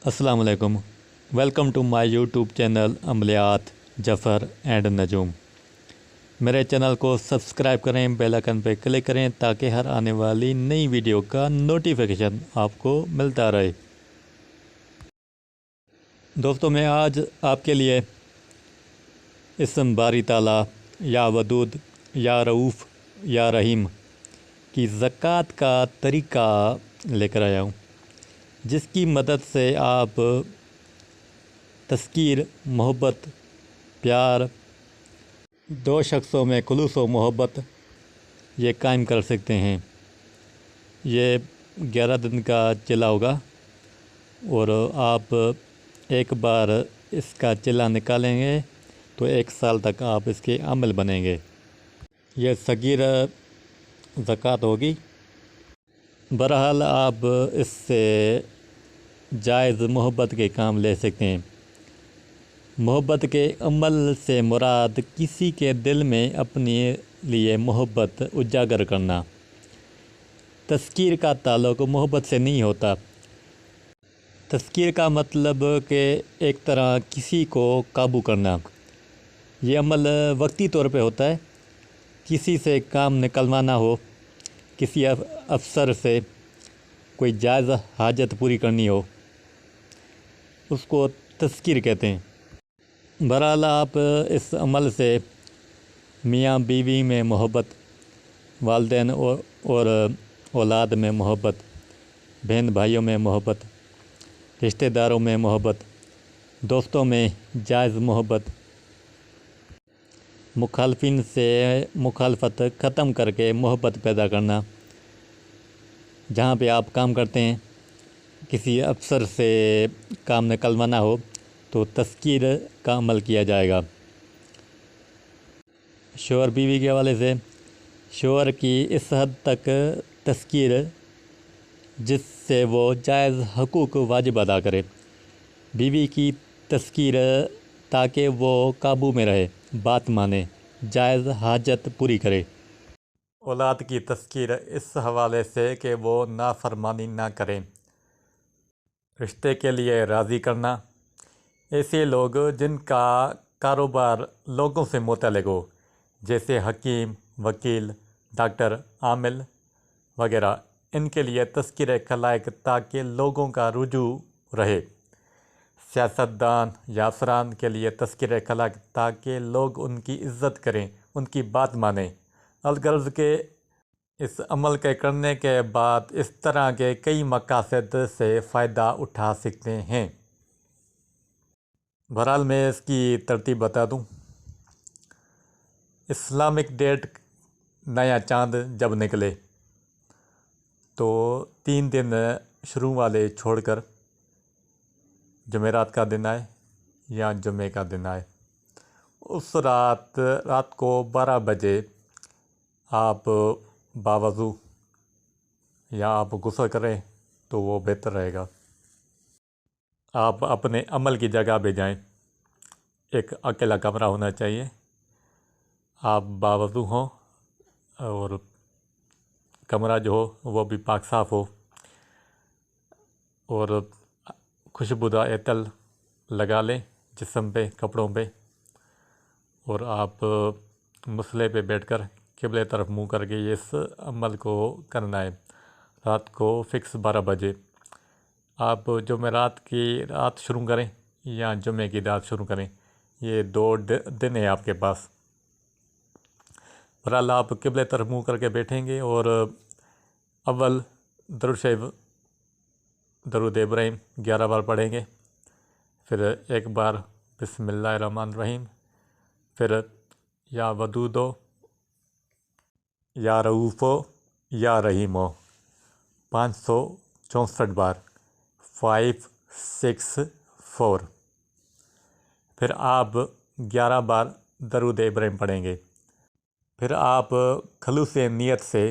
अस्सलाम वालेकुम। Welcome to my YouTube channel अमलियात जफ़र एंड नजूम। मेरे चैनल को सब्सक्राइब करें, बेल आइकन पर क्लिक करें ताकि हर आने वाली नई वीडियो का नोटिफिकेशन आपको मिलता रहे। दोस्तों, मैं आज आपके लिए इस्म बारी ताला या वदूद या रऊफ़ या रहीम की ज़कात का तरीक़ा लेकर आया हूँ, जिसकी मदद से आप तस्कीर, मोहब्बत, प्यार, दो शख्सों में खुलूस व मोहब्बत ये कायम कर सकते हैं। ये 11 दिन का चिल्ला होगा और आप एक बार इसका चिल्ला निकालेंगे तो 1 साल तक आप इसके अमल बनेंगे। ये सगीर ज़कात होगी। बहरहाल आप इससे जायज़ मोहब्बत के काम ले सकते हैं। मोहब्बत के अमल से मुराद किसी के दिल में अपने लिए मोहब्बत उजागर करना। तस्कीर का ताल्लुक़ मोहब्बत से नहीं होता। तस्कीर का मतलब कि एक तरह किसी को काबू करना। ये अमल वक्ती तौर पे होता है। किसी से काम निकलवाना हो, किसी अफसर से कोई जायज़ हाजत पूरी करनी हो, उसको तस्कीर कहते हैं। बहरहाल आप इस अमल से मियाँ बीवी में मोहब्बत, वालिदैन और औलाद में मोहब्बत, बहन भाइयों में मोहब्बत, रिश्तेदारों में मोहब्बत, दोस्तों में जायज़ मोहब्बत, मुखालफिन से मुखालफत ख़त्म करके मोहब्बत पैदा करना। जहाँ पे आप काम करते हैं, किसी अफसर से काम निकलवाना हो तो तस्कीर का अमल किया जाएगा। शौहर बीवी के हवाले से शौहर की इस हद तक तस्कीर जिससे वो जायज़ हकूक़ वाजिब अदा करे। बीवी की तस्कीर ताकि वो काबू में रहे, बात माने, जायज़ हाजत पूरी करे। औलाद की तस्कीर इस हवाले से कि वो नाफरमानी ना करें। रिश्ते के लिए राज़ी करना। ऐसे लोग जिनका कारोबार लोगों से मुतल्लिक़ हो, जैसे हकीम, वकील, डॉक्टर, आमिल वगैरह, इनके लिए तस्कीर खलाइक ताकि लोगों का रुजू रहे। सियासतदान या अफसरान के लिए तस्कीर खलाइक ताकि लोग उनकी इज़्ज़त करें, उनकी बात मानें। अलगर्ज़ के इस अमल के करने के बाद इस तरह के कई मकासद से फ़ायदा उठा सकते हैं। बहरहाल मैं इसकी तरतीब बता दूं। इस्लामिक डेट नया चाँद जब निकले तो 3 दिन शुरू वाले छोड़कर जुमेरात का दिन आए या जुमे का दिन आए, उस रात को 12 बजे आप बावज़ू या आप गुस्ल करें तो वो बेहतर रहेगा। आप अपने अमल की जगह पे जाएं। एक अकेला कमरा होना चाहिए। आप बावज़ू हों और कमरा जो हो वो भी पाक साफ़ हो और खुशबूदार एतल लगा लें जिस्म पे, कपड़ों पे, और आप मुसल्ले पे बैठकर क़िबले तरफ मुँह करके ये इस अमल को करना है। रात को फ़िक्स 12 बजे आप जुमेरात की रात शुरू करें या जुमे की रात शुरू करें। ये 2 दिन है आपके पास। बहरहाल आप क़िबले तरफ मुँह करके बैठेंगे और अव्वल दरूद शरीफ, दरूद इब्राहिम 11 बार पढ़ेंगे। फिर एक बार बिस्मिल्लाहिर्रहमानिर्रहीम, फिर या वदूदो या रऊफ़ो या रहीमो 564 बार, 5, 6, 4। फिर आप 11 बार दरूद इब्राहिम पढ़ेंगे। फिर आप खलूस नियत से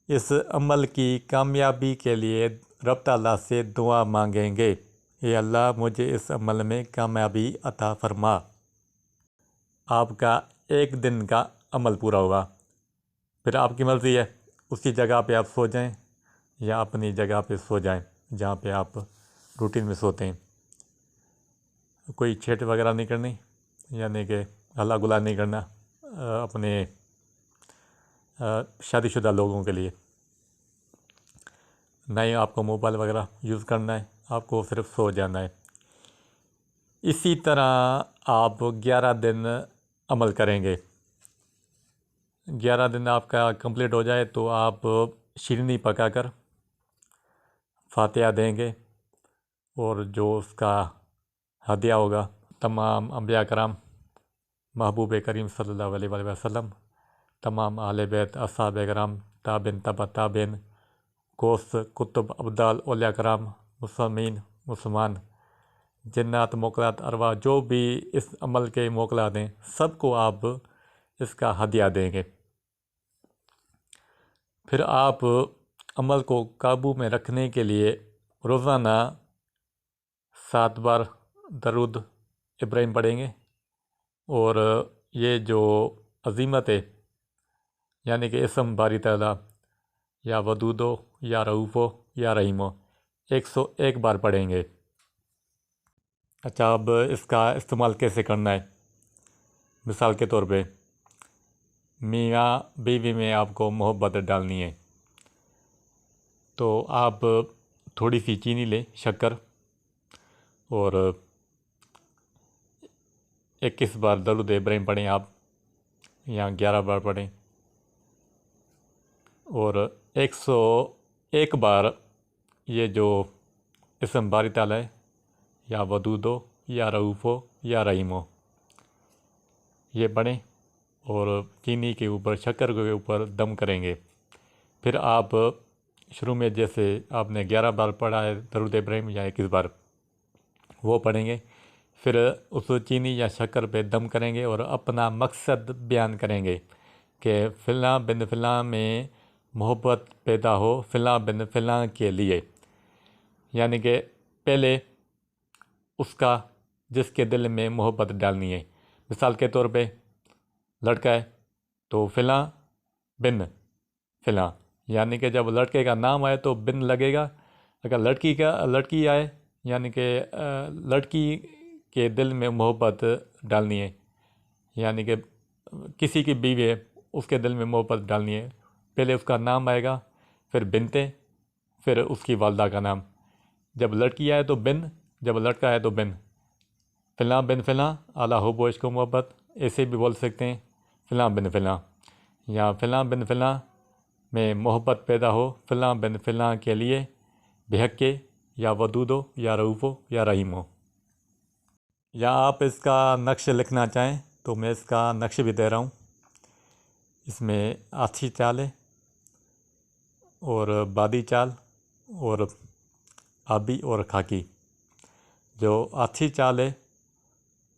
इस अमल की कामयाबी के लिए रब ताला से दुआ मांगेंगे, ए अल्लाह मुझे इस अमल में कामयाबी अता फरमा। आपका 1 दिन का अमल पूरा होगा। फिर आपकी मर्ज़ी है, उसी जगह पे आप सो जाएं या अपनी जगह पे सो जाएं जहाँ पे आप रूटीन में सोते हैं। कोई छेड़ वगैरह नहीं करनी, यानी कि हल्ला गुल्ला नहीं करना अपने शादीशुदा लोगों के लिए। ना ही आपको मोबाइल वगैरह यूज़ करना है, आपको सिर्फ सो जाना है। इसी तरह आप 11 दिन अमल करेंगे। 11 दिन आपका कंप्लीट हो जाए तो आप शीरनी पकाकर फातिहा देंगे, और जो उसका हदिया होगा तमाम अंबिया कराम, महबूब करीम सल्लल्लाहु अलैहि वसल्लम, तमाम आले बैत, असहाब कराम, ताबिन तबा ताबिन, कोस कुतुब अब्दाल औलिया कराम, मुसलमीन मुसलमान, जन्नत मोकलात अरवा, जो भी इस अमल के मोकला दें, सबको आप इसका हदिया देंगे। फिर आप अमल को काबू में रखने के लिए रोज़ाना 7 बार दरूद इब्राहिम पढ़ेंगे। और ये जो अज़ीमत है, यानी कि इसम बारी ताला, या वदूदो, या रऊफ़ो, या रहीमो, 101 बार पढ़ेंगे। अच्छा, अब इसका इस्तेमाल कैसे करना है? मिसाल के तौर पे मियाँ बीवी में आपको मोहब्बत डालनी है, तो आप थोड़ी सी चीनी लें, शक्कर, और 21 बार दरूद इब्राहिम पढ़ें आप, या 11 बार पढ़ें, और 101 बार ये जो इसम बारी ताला है, या वदूदो, या रऊफ़ो, या रहीमो, ये पढ़ें, और चीनी के ऊपर, शक्कर के ऊपर दम करेंगे। फिर आप शुरू में जैसे आपने 11 बार पढ़ा है दरूद इब्राहिम, या 21 बार वो पढ़ेंगे। फिर उस चीनी या शक्कर पे दम करेंगे और अपना मकसद बयान करेंगे कि फ़िलाँ बिन फ़िलाँ में मोहब्बत पैदा हो फ़िलाँ बिन फ़िलाँ के लिए, यानी कि पहले उसका जिसके दिल में मोहब्बत डालनी है। मिसाल के तौर पे लड़का है तो फ़िलाँ बिन फ़िलाँ, यानी कि जब लड़के का नाम आए तो बिन लगेगा। अगर लड़की आए, यानी कि लड़की के दिल में मोहब्बत डालनी है, यानी कि किसी की बीवी है उसके दिल में मोहब्बत डालनी है, पहले उसका नाम आएगा, फिर बिनते, फिर उसकी वालदा का नाम। जब लड़की आए तो बिन, जब लड़का आए तो बिन। फ़िलाँ बिन फ़िलाँ आला हो बोश को मोहब्बत, ऐसे भी बोल सकते हैं, फ़िलाँ बिन फ़िलाँ, या फ़िलाँ बिन फ़िलाँ में मोहब्बत पैदा हो फ़िलाँ बिन फ़िलाँ के लिए, बेहक्के, या वदूदो, या रऊफ़ो, या रहीमो। या आप इसका नक्श लिखना चाहें तो मैं इसका नक्श भी दे रहा हूँ। इसमें आछी चाल है, और बादी चाल, और आबी, और खाकी। जो आछी चाल है,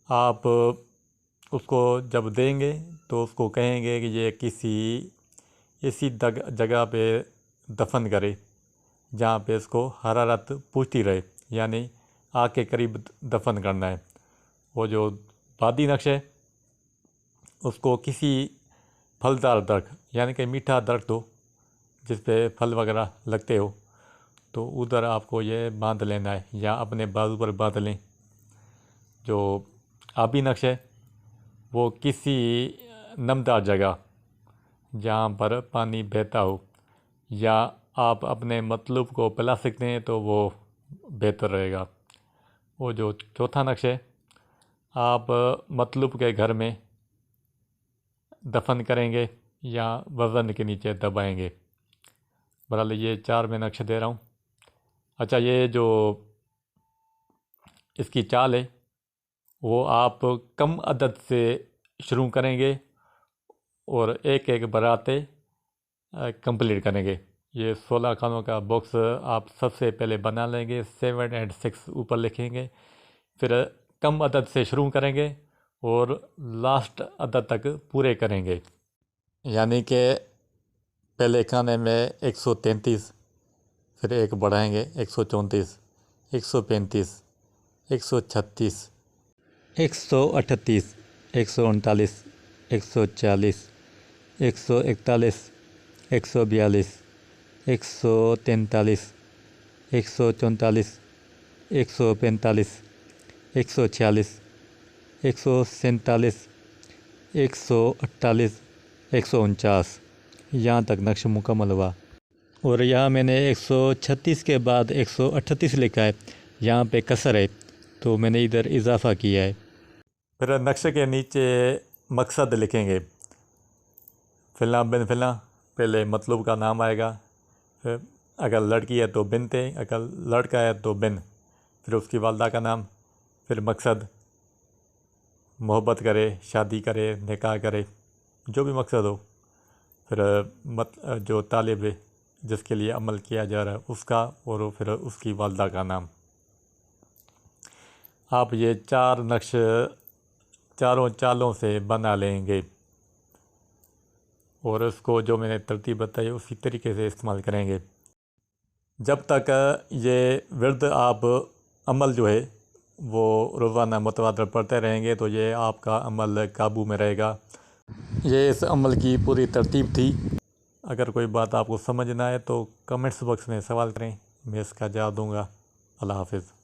आप उसको जब देंगे तो उसको कहेंगे कि ये किसी ऐसी जगह पे दफन करे जहाँ पे इसको हरारत पूछती रहे, यानी आग के करीब दफन करना है। वो जो बादी नक्श है उसको किसी फलदार दरख्त, यानी कि मीठा दरख्त हो जिस पे फल वगैरह लगते हो, तो उधर आपको ये बांध लेना है, या अपने बाजू पर बांध लें। जो आबी नक्श है वो किसी नमदार जगह जहाँ पर पानी बहता हो, या आप अपने मतलूब को पिला सकते हैं तो वो बेहतर रहेगा। वो जो चौथा नक्श है, आप मतलूब के घर में दफन करेंगे या वज़न के नीचे दबाएंगे। बहरहाल ये 4 मैं नक्श दे रहा हूँ। अच्छा, ये जो इसकी चाल है वो आप कम अदद से शुरू करेंगे और एक एक बराते कंप्लीट करेंगे। ये 16 खानों का बॉक्स आप सबसे पहले बना लेंगे, 7 और 6 ऊपर लिखेंगे, फिर कम अदद से शुरू करेंगे और लास्ट अदद तक पूरे करेंगे। यानी कि पहले खाने में 133, फिर एक बढ़ाएंगे 134, 135, 136, 138, 139, 140, 141, 142, 143, 144, 145, 146, 147, 148, 149, यहाँ तक नक्शा मुकम्मल हुआ। और यहाँ मैंने 136 के बाद 138 लिखा है, यहाँ पे कसर है तो मैंने इधर इजाफ़ा किया है। फिर नक्शे के नीचे मकसद लिखेंगे। फ़िलना बिन फ़िलना, पहले मतलूब का नाम आएगा, फिर अगर लड़की है तो बिनते, अगर लड़का है तो बिन, फिर उसकी वालदा का नाम, फिर मकसद, मोहब्बत करे, शादी करे, निकाह करे, जो भी मकसद हो, फिर जो तालिब है जिसके लिए अमल किया जा रहा है उसका, और फिर उसकी वालदा का नाम। आप ये 4 नक्शे चारों चालों से बना लेंगे और उसको जो मैंने तरतीब बताई उसी तरीके से इस्तेमाल करेंगे। जब तक ये विर्द आप अमल जो है वो रोज़ाना मुतवातिर पढ़ते रहेंगे तो ये आपका अमल काबू में रहेगा। ये इस अमल की पूरी तरतीब थी। अगर कोई बात आपको समझ ना आए तो कमेंट्स बॉक्स में सवाल करें, मैं इसका जवाब दूँगा। अल्लाह हाफ़िज़।